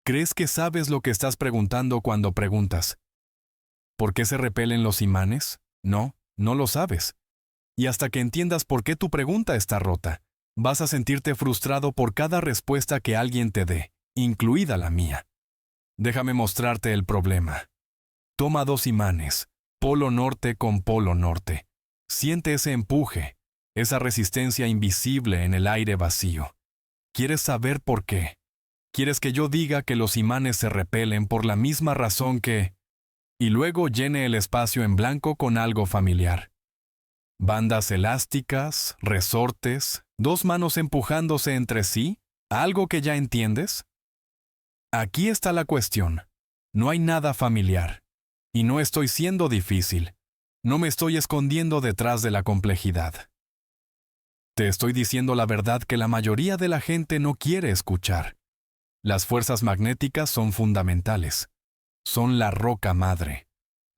¿Crees que sabes lo que estás preguntando cuando preguntas? ¿Por qué se repelen los imanes? No, no lo sabes. Y hasta que entiendas por qué tu pregunta está rota, vas a sentirte frustrado por cada respuesta que alguien te dé, incluida la mía. Déjame mostrarte el problema. Toma dos imanes, polo norte con polo norte. Siente ese empuje, esa resistencia invisible en el aire vacío. ¿Quieres saber por qué? ¿Quieres que yo diga que los imanes se repelen por la misma razón que... Y luego llene el espacio en blanco con algo familiar? Bandas elásticas, resortes, dos manos empujándose entre sí, ¿algo que ya entiendes? Aquí está la cuestión. No hay nada familiar. Y no estoy siendo difícil. No me estoy escondiendo detrás de la complejidad. Te estoy diciendo la verdad que la mayoría de la gente no quiere escuchar. Las fuerzas magnéticas son fundamentales. Son la roca madre.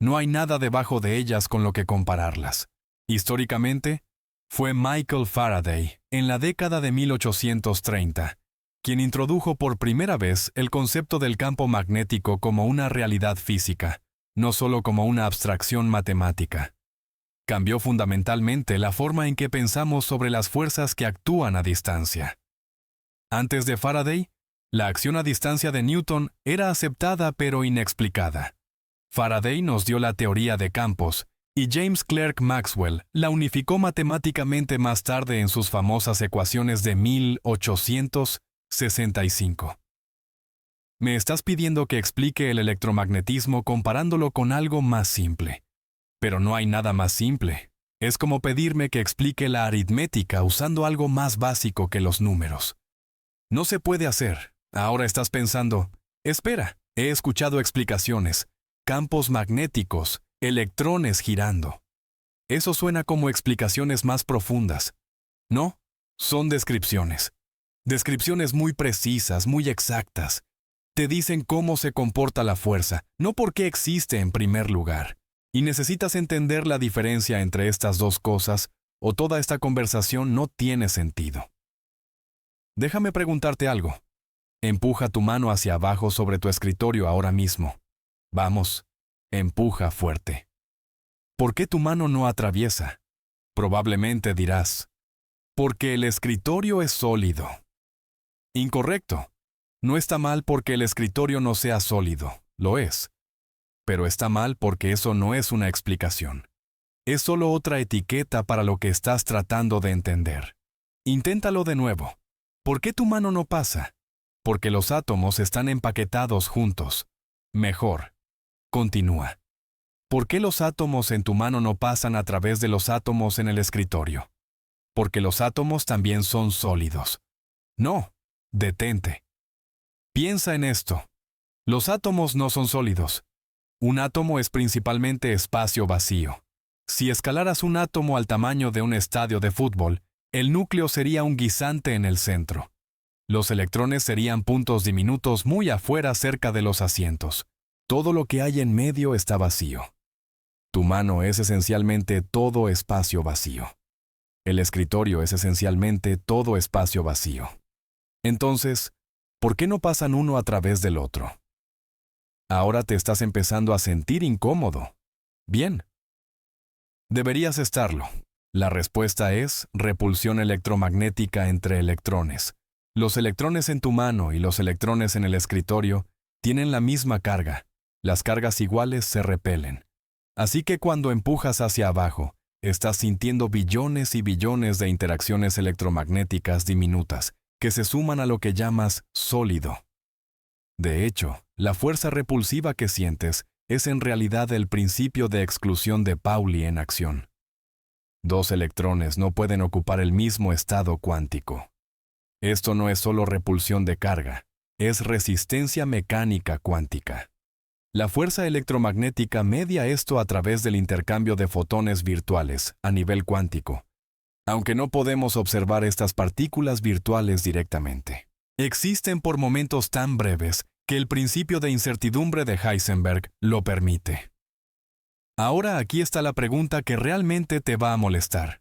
No hay nada debajo de ellas con lo que compararlas. Históricamente, fue Michael Faraday, en la década de 1830, quien introdujo por primera vez el concepto del campo magnético como una realidad física, no solo como una abstracción matemática. Cambió fundamentalmente la forma en que pensamos sobre las fuerzas que actúan a distancia. Antes de Faraday, la acción a distancia de Newton era aceptada pero inexplicada. Faraday nos dio la teoría de campos, y James Clerk Maxwell la unificó matemáticamente más tarde en sus famosas ecuaciones de 1865. Me estás pidiendo que explique el electromagnetismo comparándolo con algo más simple. Pero no hay nada más simple. Es como pedirme que explique la aritmética usando algo más básico que los números. No se puede hacer. Ahora estás pensando, espera, he escuchado explicaciones, campos magnéticos, electrones girando. Eso suena como explicaciones más profundas. No, son descripciones. Descripciones muy precisas, muy exactas. Te dicen cómo se comporta la fuerza, no por qué existe en primer lugar. Y necesitas entender la diferencia entre estas dos cosas, o toda esta conversación no tiene sentido. Déjame preguntarte algo. Empuja tu mano hacia abajo sobre tu escritorio ahora mismo. Vamos, empuja fuerte. ¿Por qué tu mano no atraviesa? Probablemente dirás, porque el escritorio es sólido. Incorrecto. No está mal porque el escritorio no sea sólido, lo es. Pero está mal porque eso no es una explicación. Es solo otra etiqueta para lo que estás tratando de entender. Inténtalo de nuevo. ¿Por qué tu mano no pasa? Porque los átomos están empaquetados juntos. Mejor. Continúa. ¿Por qué los átomos en tu mano no pasan a través de los átomos en el escritorio? Porque los átomos también son sólidos. No, detente. Piensa en esto. Los átomos no son sólidos. Un átomo es principalmente espacio vacío. Si escalaras un átomo al tamaño de un estadio de fútbol, el núcleo sería un guisante en el centro. Los electrones serían puntos diminutos muy afuera cerca de los asientos. Todo lo que hay en medio está vacío. Tu mano es esencialmente todo espacio vacío. El escritorio es esencialmente todo espacio vacío. Entonces, ¿por qué no pasan uno a través del otro? Ahora te estás empezando a sentir incómodo. Bien. Deberías estarlo. La respuesta es repulsión electromagnética entre electrones. Los electrones en tu mano y los electrones en el escritorio tienen la misma carga. Las cargas iguales se repelen. Así que cuando empujas hacia abajo, estás sintiendo billones y billones de interacciones electromagnéticas diminutas que se suman a lo que llamas sólido. De hecho, la fuerza repulsiva que sientes es en realidad el principio de exclusión de Pauli en acción. Dos electrones no pueden ocupar el mismo estado cuántico. Esto no es solo repulsión de carga, es resistencia mecánica cuántica. La fuerza electromagnética media esto a través del intercambio de fotones virtuales a nivel cuántico, aunque no podemos observar estas partículas virtuales directamente. Existen por momentos tan breves que el principio de incertidumbre de Heisenberg lo permite. Ahora aquí está la pregunta que realmente te va a molestar.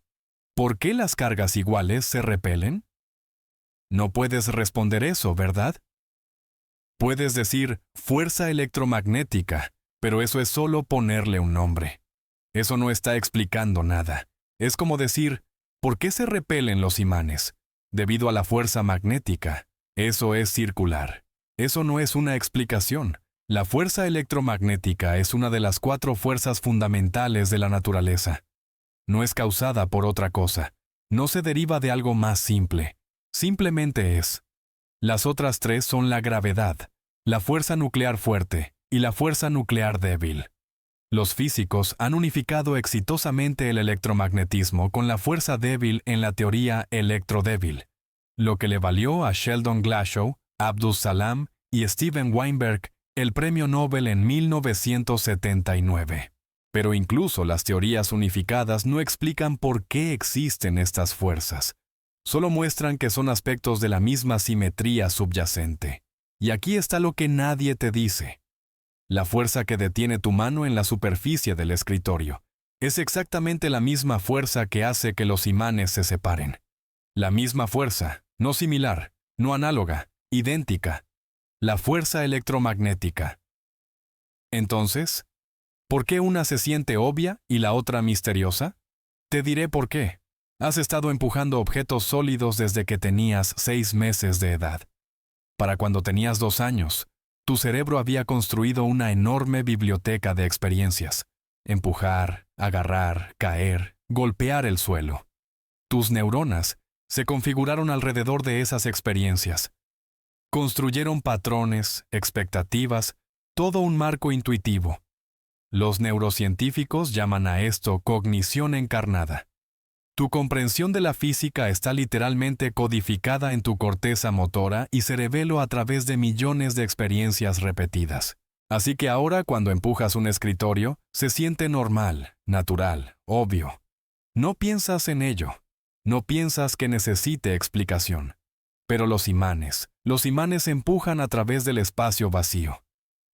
¿Por qué las cargas iguales se repelen? No puedes responder eso, ¿verdad? Puedes decir fuerza electromagnética, pero eso es solo ponerle un nombre. Eso no está explicando nada. Es como decir, ¿por qué se repelen los imanes? Debido a la fuerza magnética. Eso es circular. Eso no es una explicación. La fuerza electromagnética es una de las 4 fuerzas fundamentales de la naturaleza. No es causada por otra cosa. No se deriva de algo más simple. Simplemente es. Las otras 3 son la gravedad, la fuerza nuclear fuerte y la fuerza nuclear débil. Los físicos han unificado exitosamente el electromagnetismo con la fuerza débil en la teoría electrodébil, lo que le valió a Sheldon Glashow, Abdus Salam y Steven Weinberg el premio Nobel en 1979. Pero incluso las teorías unificadas no explican por qué existen estas fuerzas. Solo muestran que son aspectos de la misma simetría subyacente. Y aquí está lo que nadie te dice. La fuerza que detiene tu mano en la superficie del escritorio es exactamente la misma fuerza que hace que los imanes se separen. La misma fuerza, no similar, no análoga, idéntica. La fuerza electromagnética. Entonces, ¿por qué una se siente obvia y la otra misteriosa? Te diré por qué. Has estado empujando objetos sólidos desde que tenías 6 meses de edad. Para cuando tenías 2 años, tu cerebro había construido una enorme biblioteca de experiencias. Empujar, agarrar, caer, golpear el suelo. Tus neuronas se configuraron alrededor de esas experiencias. Construyeron patrones, expectativas, todo un marco intuitivo. Los neurocientíficos llaman a esto cognición encarnada. Tu comprensión de la física está literalmente codificada en tu corteza motora y cerebelo a través de millones de experiencias repetidas. Así que ahora cuando empujas un escritorio, se siente normal, natural, obvio. No piensas en ello. No piensas que necesite explicación. Pero los imanes empujan a través del espacio vacío.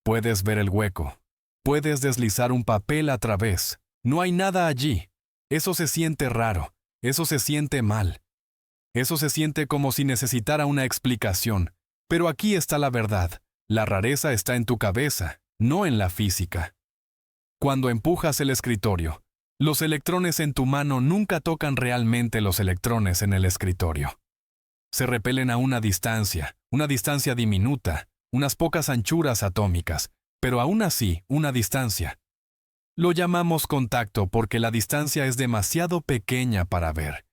Puedes ver el hueco. Puedes deslizar un papel a través. No hay nada allí. Eso se siente raro. Eso se siente mal. Eso se siente como si necesitara una explicación. Pero aquí está la verdad. La rareza está en tu cabeza, no en la física. Cuando empujas el escritorio, los electrones en tu mano nunca tocan realmente los electrones en el escritorio. Se repelen a una distancia diminuta, unas pocas anchuras atómicas, pero aún así una distancia. Lo llamamos contacto porque la distancia es demasiado pequeña para ver,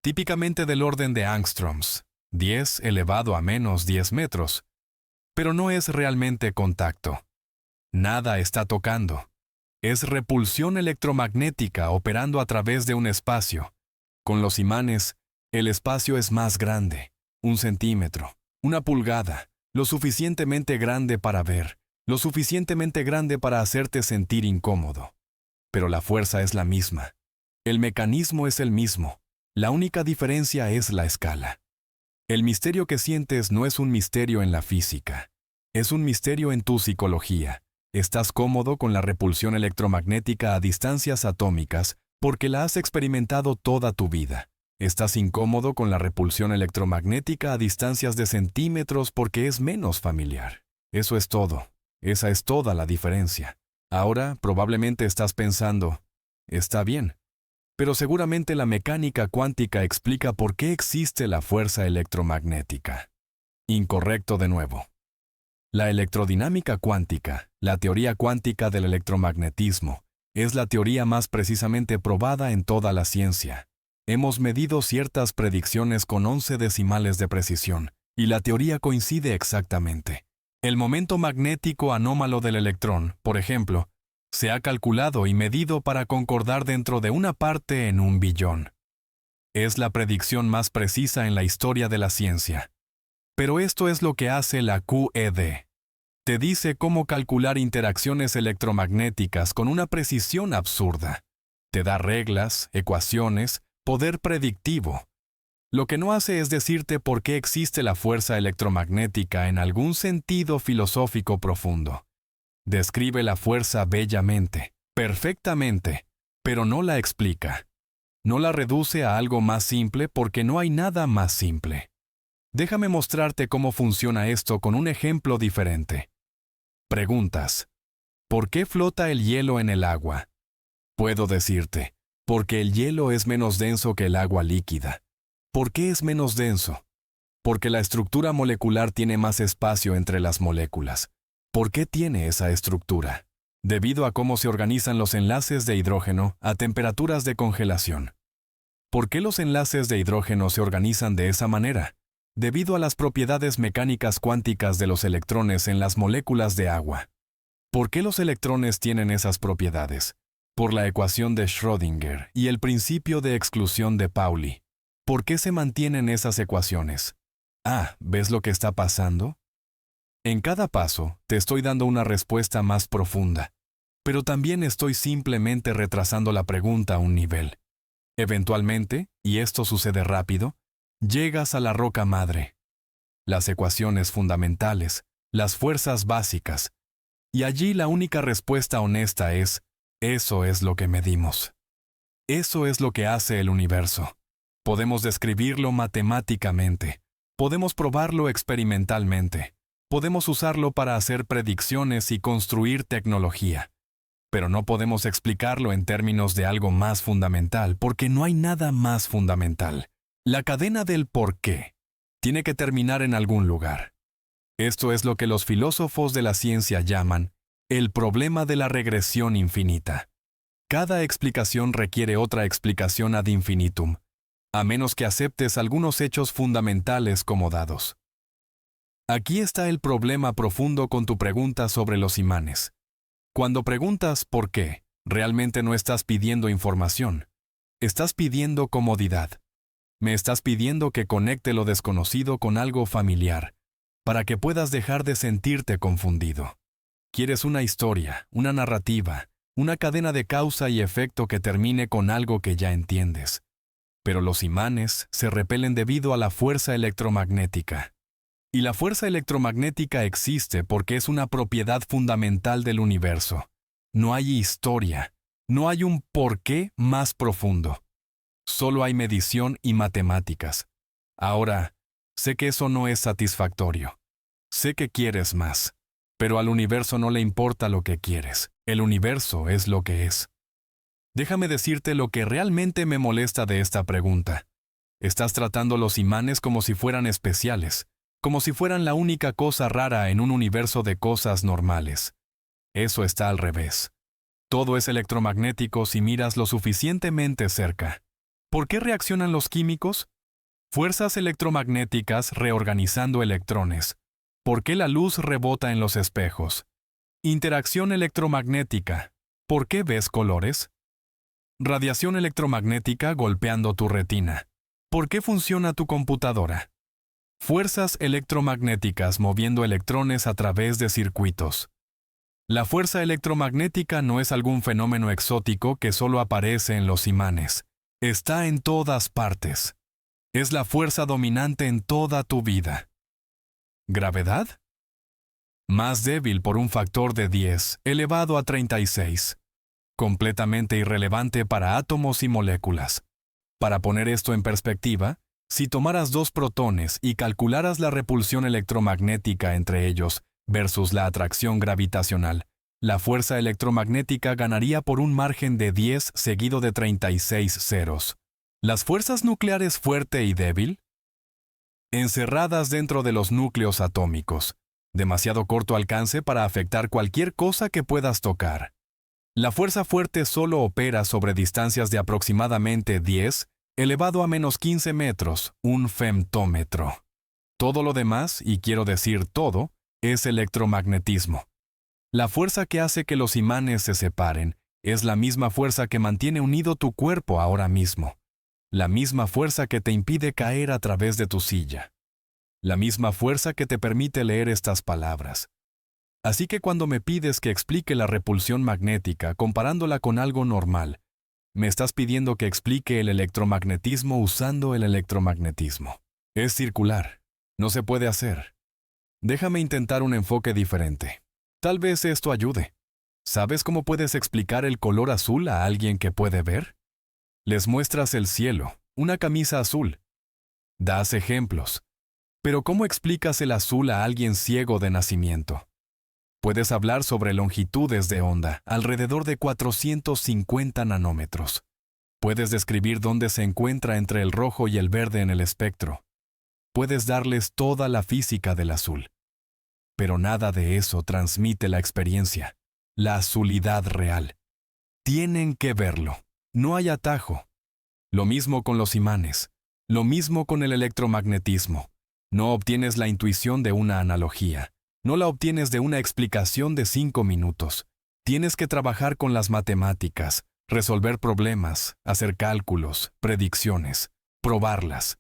típicamente del orden de angstroms, 10 elevado a menos 10 metros. Pero no es realmente contacto. Nada está tocando. Es repulsión electromagnética operando a través de un espacio. Con los imanes, el espacio es más grande, 1 centímetro, 1 pulgada, lo suficientemente grande para ver, lo suficientemente grande para hacerte sentir incómodo. Pero la fuerza es la misma. El mecanismo es el mismo. La única diferencia es la escala. El misterio que sientes no es un misterio en la física. Es un misterio en tu psicología. Estás cómodo con la repulsión electromagnética a distancias atómicas porque la has experimentado toda tu vida. Estás incómodo con la repulsión electromagnética a distancias de centímetros porque es menos familiar. Eso es todo. Esa es toda la diferencia. Ahora probablemente estás pensando, está bien, pero seguramente la mecánica cuántica explica por qué existe la fuerza electromagnética. Incorrecto de nuevo. La electrodinámica cuántica, la teoría cuántica del electromagnetismo, es la teoría más precisamente probada en toda la ciencia. Hemos medido ciertas predicciones con 11 decimales de precisión, y la teoría coincide exactamente. El momento magnético anómalo del electrón, por ejemplo, se ha calculado y medido para concordar dentro de una parte en 1 billón. Es la predicción más precisa en la historia de la ciencia. Pero esto es lo que hace la QED. Te dice cómo calcular interacciones electromagnéticas con una precisión absurda. Te da reglas, ecuaciones, poder predictivo. Lo que no hace es decirte por qué existe la fuerza electromagnética en algún sentido filosófico profundo. Describe la fuerza bellamente, perfectamente, pero no la explica. No la reduce a algo más simple porque no hay nada más simple. Déjame mostrarte cómo funciona esto con un ejemplo diferente. Preguntas. ¿Por qué flota el hielo en el agua? Puedo decirte, porque el hielo es menos denso que el agua líquida. ¿Por qué es menos denso? Porque la estructura molecular tiene más espacio entre las moléculas. ¿Por qué tiene esa estructura? Debido a cómo se organizan los enlaces de hidrógeno a temperaturas de congelación. ¿Por qué los enlaces de hidrógeno se organizan de esa manera? Debido a las propiedades mecánicas cuánticas de los electrones en las moléculas de agua. ¿Por qué los electrones tienen esas propiedades? Por la ecuación de Schrödinger y el principio de exclusión de Pauli. ¿Por qué se mantienen esas ecuaciones? ¿Ves lo que está pasando? En cada paso, te estoy dando una respuesta más profunda, pero también estoy simplemente retrasando la pregunta a un nivel. Eventualmente, y esto sucede rápido, llegas a la roca madre, las ecuaciones fundamentales, las fuerzas básicas, y allí la única respuesta honesta es, eso es lo que medimos. Eso es lo que hace el universo. Podemos describirlo matemáticamente, podemos probarlo experimentalmente, podemos usarlo para hacer predicciones y construir tecnología, pero no podemos explicarlo en términos de algo más fundamental, porque no hay nada más fundamental. La cadena del por qué tiene que terminar en algún lugar. Esto es lo que los filósofos de la ciencia llaman el problema de la regresión infinita. Cada explicación requiere otra explicación ad infinitum, a menos que aceptes algunos hechos fundamentales como dados. Aquí está el problema profundo con tu pregunta sobre los imanes. Cuando preguntas ¿por qué?, realmente no estás pidiendo información. Estás pidiendo comodidad. Me estás pidiendo que conecte lo desconocido con algo familiar, para que puedas dejar de sentirte confundido. Quieres una historia, una narrativa, una cadena de causa y efecto que termine con algo que ya entiendes. Pero los imanes se repelen debido a la fuerza electromagnética. Y la fuerza electromagnética existe porque es una propiedad fundamental del universo. No hay historia, no hay un porqué más profundo. Solo hay medición y matemáticas. Ahora, sé que eso no es satisfactorio. Sé que quieres más, pero al universo no le importa lo que quieres. El universo es lo que es. Déjame decirte lo que realmente me molesta de esta pregunta. Estás tratando los imanes como si fueran especiales, como si fueran la única cosa rara en un universo de cosas normales. Eso está al revés. Todo es electromagnético si miras lo suficientemente cerca. ¿Por qué reaccionan los químicos? Fuerzas electromagnéticas reorganizando electrones. ¿Por qué la luz rebota en los espejos? Interacción electromagnética. ¿Por qué ves colores? Radiación electromagnética golpeando tu retina. ¿Por qué funciona tu computadora? Fuerzas electromagnéticas moviendo electrones a través de circuitos. La fuerza electromagnética no es algún fenómeno exótico que solo aparece en los imanes. Está en todas partes. Es la fuerza dominante en toda tu vida. ¿Gravedad? Más débil por un factor de 10 elevado a 36. Completamente irrelevante para átomos y moléculas. Para poner esto en perspectiva, si tomaras 2 protones y calcularas la repulsión electromagnética entre ellos versus la atracción gravitacional, la fuerza electromagnética ganaría por un margen de 10 seguido de 36 ceros. ¿Las fuerzas nucleares fuerte y débil? Encerradas dentro de los núcleos atómicos. Demasiado corto alcance para afectar cualquier cosa que puedas tocar. La fuerza fuerte solo opera sobre distancias de aproximadamente 10 elevado a menos 15 metros, un femtómetro. Todo lo demás, y quiero decir todo, es electromagnetismo. La fuerza que hace que los imanes se separen es la misma fuerza que mantiene unido tu cuerpo ahora mismo. La misma fuerza que te impide caer a través de tu silla. La misma fuerza que te permite leer estas palabras. Así que cuando me pides que explique la repulsión magnética comparándola con algo normal, me estás pidiendo que explique el electromagnetismo usando el electromagnetismo. Es circular. No se puede hacer. Déjame intentar un enfoque diferente. Tal vez esto ayude. ¿Sabes cómo puedes explicar el color azul a alguien que puede ver? Les muestras el cielo, una camisa azul. Das ejemplos. Pero ¿cómo explicas el azul a alguien ciego de nacimiento? Puedes hablar sobre longitudes de onda, alrededor de 450 nanómetros. Puedes describir dónde se encuentra entre el rojo y el verde en el espectro. Puedes darles toda la física del azul. Pero nada de eso transmite la experiencia, la azulidad real. Tienen que verlo. No hay atajo. Lo mismo con los imanes. Lo mismo con el electromagnetismo. No obtienes la intuición de una analogía. No la obtienes de una explicación de 5 minutos. Tienes que trabajar con las matemáticas, resolver problemas, hacer cálculos, predicciones, probarlas.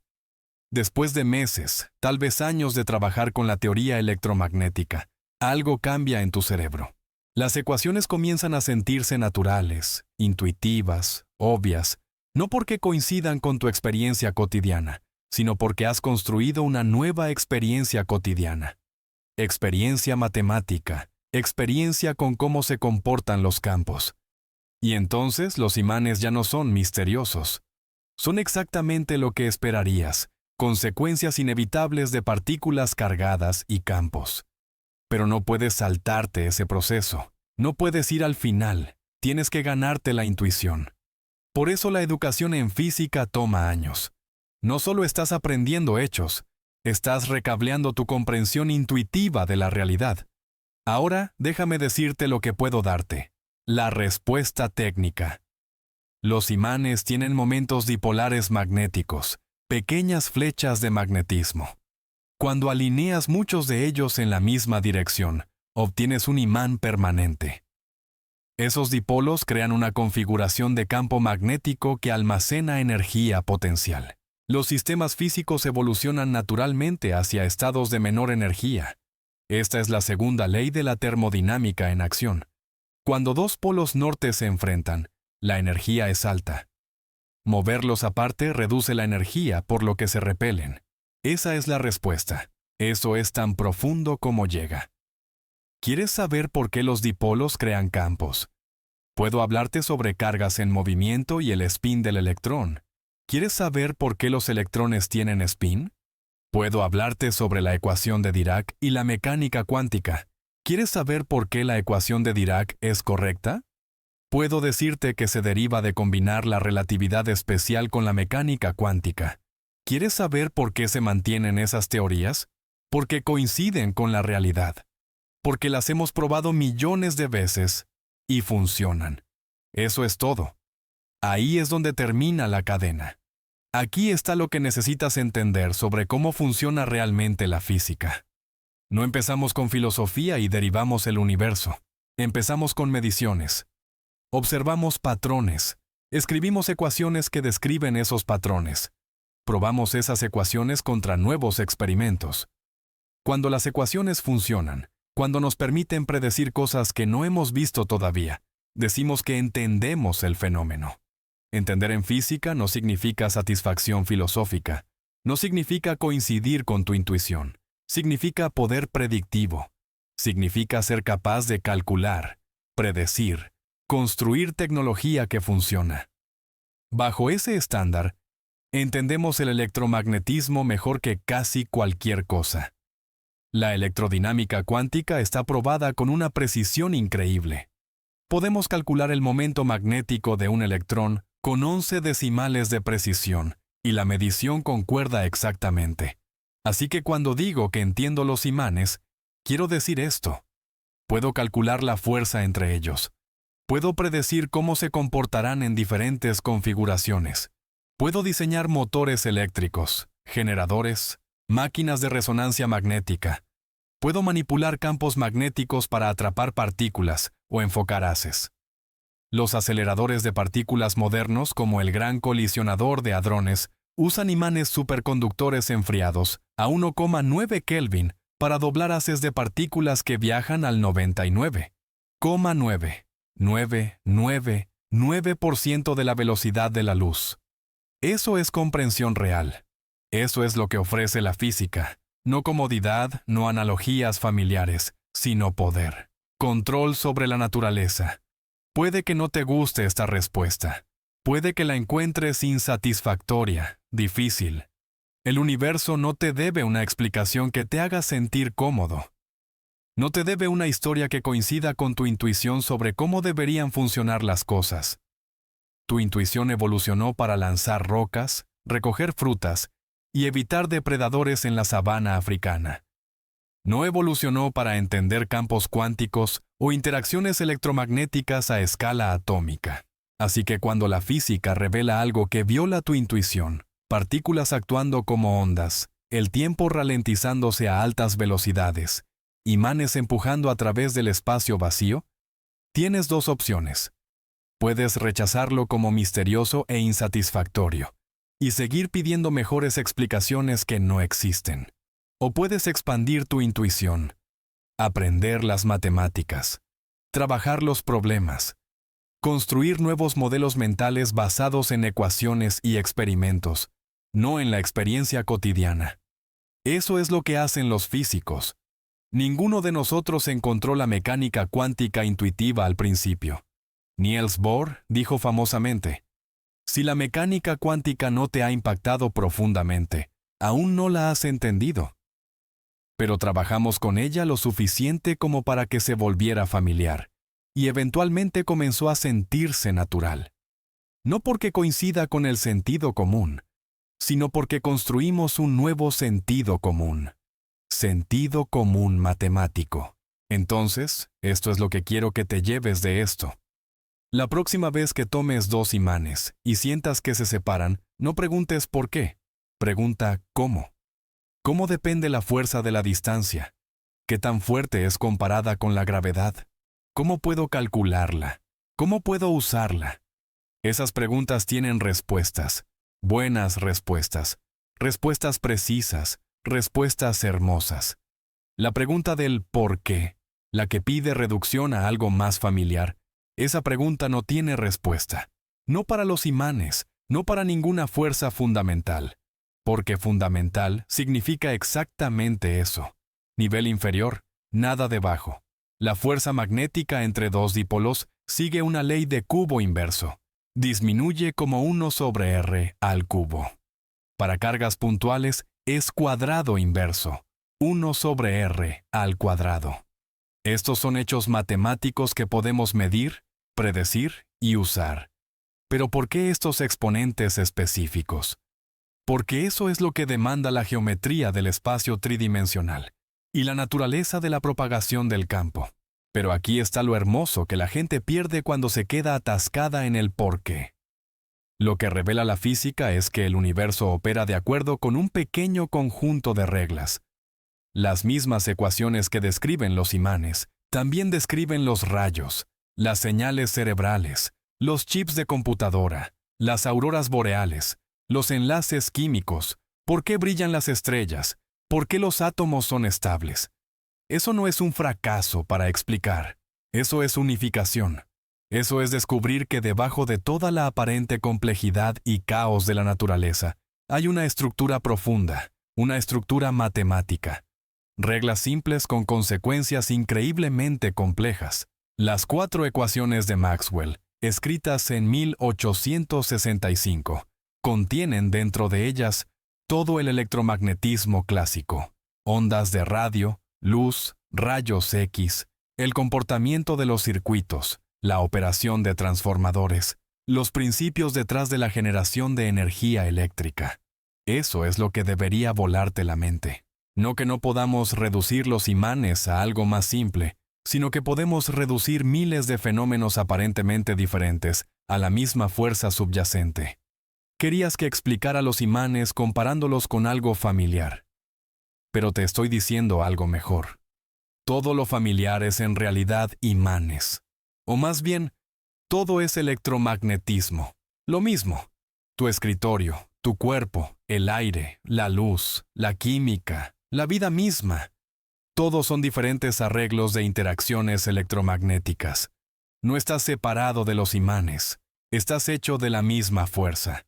Después de meses, tal vez años de trabajar con la teoría electromagnética, algo cambia en tu cerebro. Las ecuaciones comienzan a sentirse naturales, intuitivas, obvias, no porque coincidan con tu experiencia cotidiana, sino porque has construido una nueva experiencia cotidiana. Experiencia matemática, experiencia con cómo se comportan los campos. Y entonces los imanes ya no son misteriosos. Son exactamente lo que esperarías, consecuencias inevitables de partículas cargadas y campos. Pero no puedes saltarte ese proceso. No puedes ir al final. Tienes que ganarte la intuición. Por eso la educación en física toma años. No solo estás aprendiendo hechos, estás recableando tu comprensión intuitiva de la realidad. Ahora, déjame decirte lo que puedo darte. La respuesta técnica. Los imanes tienen momentos dipolares magnéticos, pequeñas flechas de magnetismo. Cuando alineas muchos de ellos en la misma dirección, obtienes un imán permanente. Esos dipolos crean una configuración de campo magnético que almacena energía potencial. Los sistemas físicos evolucionan naturalmente hacia estados de menor energía. Esta es la segunda ley de la termodinámica en acción. Cuando dos polos norte se enfrentan, la energía es alta. Moverlos aparte reduce la energía, por lo que se repelen. Esa es la respuesta. Eso es tan profundo como llega. ¿Quieres saber por qué los dipolos crean campos? Puedo hablarte sobre cargas en movimiento y el spin del electrón. ¿Quieres saber por qué los electrones tienen spin? Puedo hablarte sobre la ecuación de Dirac y la mecánica cuántica. ¿Quieres saber por qué la ecuación de Dirac es correcta? Puedo decirte que se deriva de combinar la relatividad especial con la mecánica cuántica. ¿Quieres saber por qué se mantienen esas teorías? Porque coinciden con la realidad. Porque las hemos probado millones de veces y funcionan. Eso es todo. Ahí es donde termina la cadena. Aquí está lo que necesitas entender sobre cómo funciona realmente la física. No empezamos con filosofía y derivamos el universo. Empezamos con mediciones. Observamos patrones. Escribimos ecuaciones que describen esos patrones. Probamos esas ecuaciones contra nuevos experimentos. Cuando las ecuaciones funcionan, cuando nos permiten predecir cosas que no hemos visto todavía, decimos que entendemos el fenómeno. Entender en física no significa satisfacción filosófica, no significa coincidir con tu intuición, significa poder predictivo, significa ser capaz de calcular, predecir, construir tecnología que funciona. Bajo ese estándar, entendemos el electromagnetismo mejor que casi cualquier cosa. La electrodinámica cuántica está probada con una precisión increíble. Podemos calcular el momento magnético de un electrón con 11 decimales de precisión, y la medición concuerda exactamente. Así que cuando digo que entiendo los imanes, quiero decir esto. Puedo calcular la fuerza entre ellos. Puedo predecir cómo se comportarán en diferentes configuraciones. Puedo diseñar motores eléctricos, generadores, máquinas de resonancia magnética. Puedo manipular campos magnéticos para atrapar partículas o enfocar haces. Los aceleradores de partículas modernos, como el Gran Colisionador de Hadrones, usan imanes superconductores enfriados a 1,9 Kelvin para doblar haces de partículas que viajan al 99,99999% de la velocidad de la luz. Eso es comprensión real. Eso es lo que ofrece la física. No comodidad, no analogías familiares, sino poder. Control sobre la naturaleza. Puede que no te guste esta respuesta. Puede que la encuentres insatisfactoria, difícil. El universo no te debe una explicación que te haga sentir cómodo. No te debe una historia que coincida con tu intuición sobre cómo deberían funcionar las cosas. Tu intuición evolucionó para lanzar rocas, recoger frutas y evitar depredadores en la sabana africana. No evolucionó para entender campos cuánticos o interacciones electromagnéticas a escala atómica. Así que cuando la física revela algo que viola tu intuición, partículas actuando como ondas, el tiempo ralentizándose a altas velocidades, imanes empujando a través del espacio vacío, tienes dos opciones. Puedes rechazarlo como misterioso e insatisfactorio, y seguir pidiendo mejores explicaciones que no existen. O puedes expandir tu intuición, aprender las matemáticas, trabajar los problemas, construir nuevos modelos mentales basados en ecuaciones y experimentos, no en la experiencia cotidiana. Eso es lo que hacen los físicos. Ninguno de nosotros encontró la mecánica cuántica intuitiva al principio. Niels Bohr dijo famosamente, si la mecánica cuántica no te ha impactado profundamente, aún no la has entendido. Pero trabajamos con ella lo suficiente como para que se volviera familiar, y eventualmente comenzó a sentirse natural. No porque coincida con el sentido común, sino porque construimos un nuevo sentido común. Sentido común matemático. Entonces, esto es lo que quiero que te lleves de esto. La próxima vez que tomes dos imanes y sientas que se separan, no preguntes por qué. Pregunta ¿cómo? ¿Cómo depende la fuerza de la distancia? ¿Qué tan fuerte es comparada con la gravedad? ¿Cómo puedo calcularla? ¿Cómo puedo usarla? Esas preguntas tienen respuestas, buenas respuestas, respuestas precisas, respuestas hermosas. La pregunta del ¿por qué?, la que pide reducción a algo más familiar, esa pregunta no tiene respuesta. No para los imanes, no para ninguna fuerza fundamental. Porque fundamental significa exactamente eso. Nivel inferior, nada debajo. La fuerza magnética entre dos dipolos sigue una ley de cubo inverso. Disminuye como 1 sobre r al cubo. Para cargas puntuales es cuadrado inverso. 1 sobre r al cuadrado. Estos son hechos matemáticos que podemos medir, predecir y usar. Pero ¿por qué estos exponentes específicos? Porque eso es lo que demanda la geometría del espacio tridimensional y la naturaleza de la propagación del campo. Pero aquí está lo hermoso que la gente pierde cuando se queda atascada en el por qué. Lo que revela la física es que el universo opera de acuerdo con un pequeño conjunto de reglas. Las mismas ecuaciones que describen los imanes también describen los rayos, las señales cerebrales, los chips de computadora, las auroras boreales, los enlaces químicos, por qué brillan las estrellas, por qué los átomos son estables. Eso no es un fracaso para explicar, eso es unificación. Eso es descubrir que debajo de toda la aparente complejidad y caos de la naturaleza, hay una estructura profunda, una estructura matemática. Reglas simples con consecuencias increíblemente complejas. Las 4 ecuaciones de Maxwell, escritas en 1865, contienen dentro de ellas todo el electromagnetismo clásico, ondas de radio, luz, rayos X, el comportamiento de los circuitos, la operación de transformadores, los principios detrás de la generación de energía eléctrica. Eso es lo que debería volarte la mente. No que no podamos reducir los imanes a algo más simple, sino que podemos reducir miles de fenómenos aparentemente diferentes a la misma fuerza subyacente. Querías que explicara los imanes comparándolos con algo familiar. Pero te estoy diciendo algo mejor. Todo lo familiar es en realidad imanes. O más bien, todo es electromagnetismo. Lo mismo. Tu escritorio, tu cuerpo, el aire, la luz, la química, la vida misma. Todos son diferentes arreglos de interacciones electromagnéticas. No estás separado de los imanes. Estás hecho de la misma fuerza.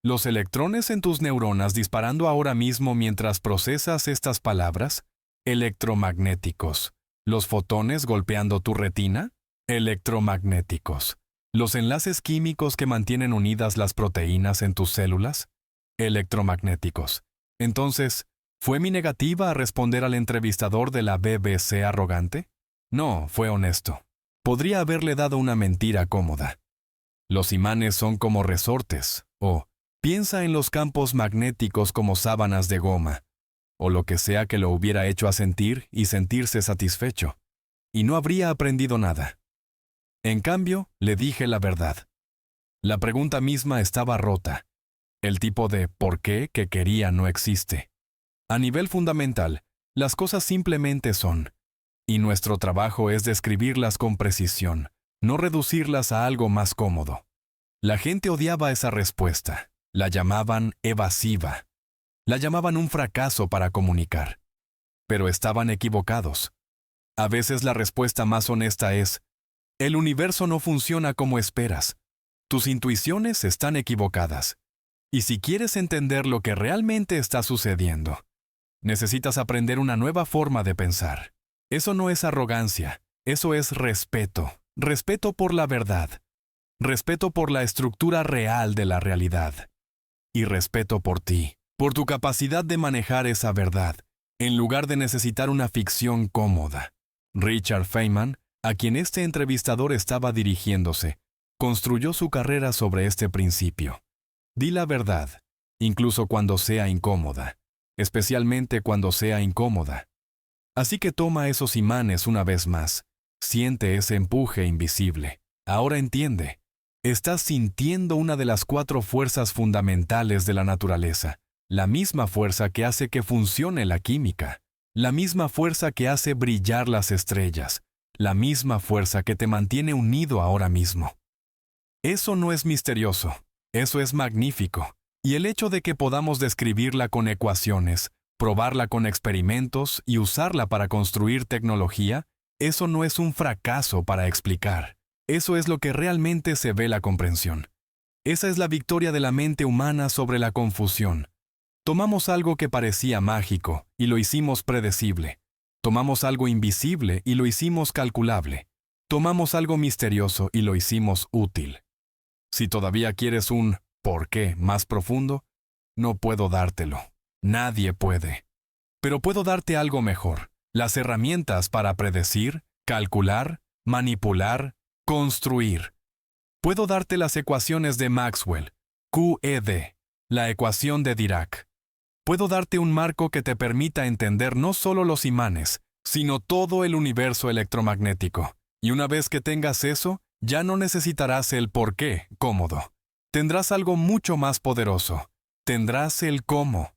Los electrones en tus neuronas disparando ahora mismo mientras procesas estas palabras, electromagnéticos. Los fotones golpeando tu retina, electromagnéticos. Los enlaces químicos que mantienen unidas las proteínas en tus células, electromagnéticos. Entonces, ¿fue mi negativa a responder al entrevistador de la BBC arrogante? No, fue honesto. Podría haberle dado una mentira cómoda. Los imanes son como resortes, o piensa en los campos magnéticos como sábanas de goma, o lo que sea que lo hubiera hecho asentir y sentirse satisfecho, y no habría aprendido nada. En cambio, le dije la verdad. La pregunta misma estaba rota. El tipo de ¿por qué? Que quería no existe. A nivel fundamental, las cosas simplemente son, y nuestro trabajo es describirlas con precisión, no reducirlas a algo más cómodo. La gente odiaba esa respuesta. La llamaban evasiva. La llamaban un fracaso para comunicar. Pero estaban equivocados. A veces la respuesta más honesta es, el universo no funciona como esperas. Tus intuiciones están equivocadas. Y si quieres entender lo que realmente está sucediendo, necesitas aprender una nueva forma de pensar. Eso no es arrogancia, eso es respeto. Respeto por la verdad. Respeto por la estructura real de la realidad. Y respeto por ti, por tu capacidad de manejar esa verdad, en lugar de necesitar una ficción cómoda. Richard Feynman, a quien este entrevistador estaba dirigiéndose, construyó su carrera sobre este principio. Di la verdad, incluso cuando sea incómoda, especialmente cuando sea incómoda. Así que toma esos imanes una vez más, siente ese empuje invisible. Ahora entiende, estás sintiendo una de las 4 fuerzas fundamentales de la naturaleza, la misma fuerza que hace que funcione la química, la misma fuerza que hace brillar las estrellas, la misma fuerza que te mantiene unido ahora mismo. Eso no es misterioso, eso es magnífico, y el hecho de que podamos describirla con ecuaciones, probarla con experimentos y usarla para construir tecnología, eso no es un fracaso para explicar. Eso es lo que realmente se ve la comprensión. Esa es la victoria de la mente humana sobre la confusión. Tomamos algo que parecía mágico y lo hicimos predecible. Tomamos algo invisible y lo hicimos calculable. Tomamos algo misterioso y lo hicimos útil. Si todavía quieres un ¿por qué? Más profundo, no puedo dártelo. Nadie puede. Pero puedo darte algo mejor. Las herramientas para predecir, calcular, manipular, construir. Puedo darte las ecuaciones de Maxwell, QED, la ecuación de Dirac. Puedo darte un marco que te permita entender no solo los imanes, sino todo el universo electromagnético. Y una vez que tengas eso, ya no necesitarás el por qué cómodo. Tendrás algo mucho más poderoso. Tendrás el cómo.